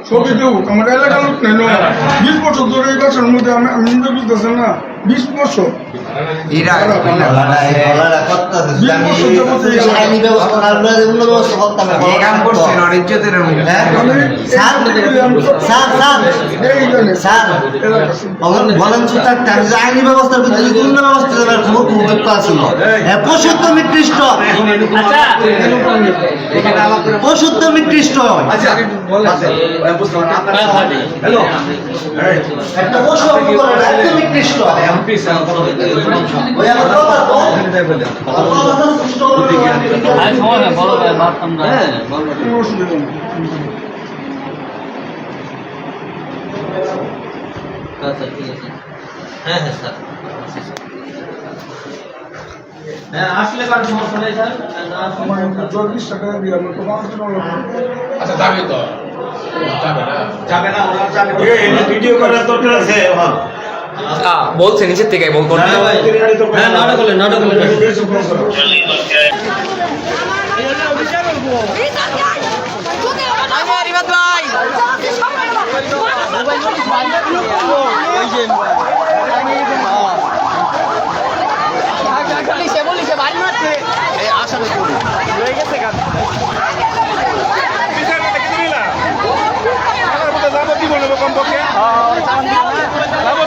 ছবি দেব আমার এলাকার লোক নেই 20 বছর ধরে এই বাসার মধ্যে আমি নিজে বুঝতেছেন না 20 বছর আইনি ব্যবস্থার ভিতরে পূর্ণ ব্যবস্থা দেওয়ার ক্ষমতা ছিল পশুত্ব নিকৃষ্ট পশুত্ব নিকৃষ্ট একটা পশু নিকৃষ্ট আসলে কারো সমস্যা নেই স্যার 20 টাকা দিয়ে আমি তোমার আচ্ছা যাবে তো যাবে না ওরা যাবে ভিডিও করার দরকার আছে বলছে নিচের থেকে বল করতে হ্যাঁ নাটক করলেন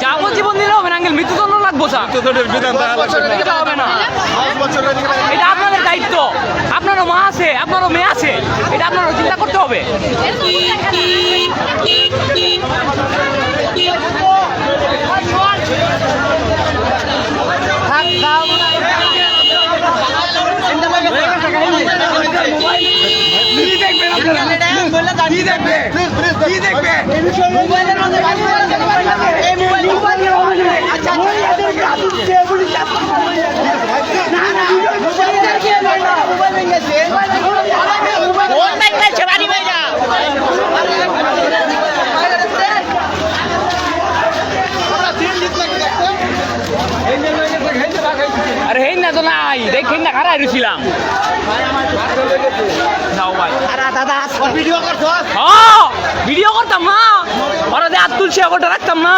যাবজ্জীবন দিলে হবে না আঙ্কেল মৃত্যুদণ্ড লাগবো স্যার এটা হবে না এটা আপনাদের দায়িত্ব আপনারও মা আছে আপনারও মেয়ে আছে এটা আপনারও চিন্তা করতে হবে আরে হেন না তো নাই দেখেন না খারাপ রুছিলাম যাও ভাই দাদা ভিডিও করছো হ্যাঁ ভিডিও করতাম না ওরা যে আত্মুল শেয়ারটা রাখতাম না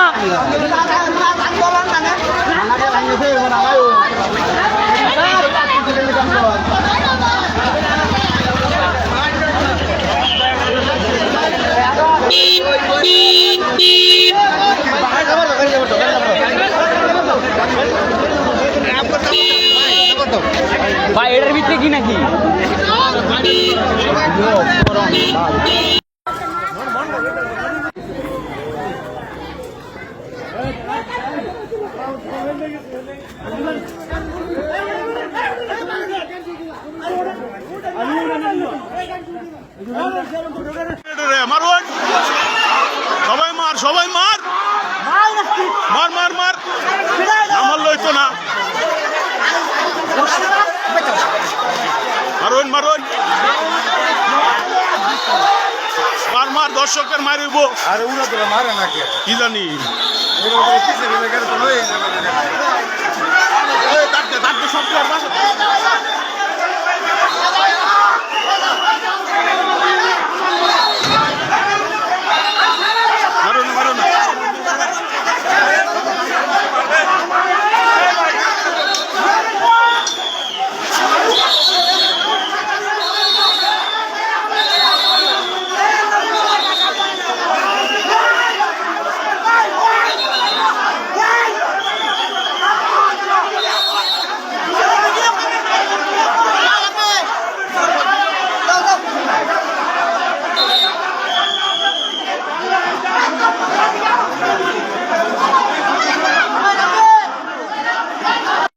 ভাই এটার ভিতরে কি নাকি মারুন সবাই মার মার মার মার আমার লইতো না মারুন মার মার দর্শকের মারিব আরে উনা তো মারে নাকি কি জানি সব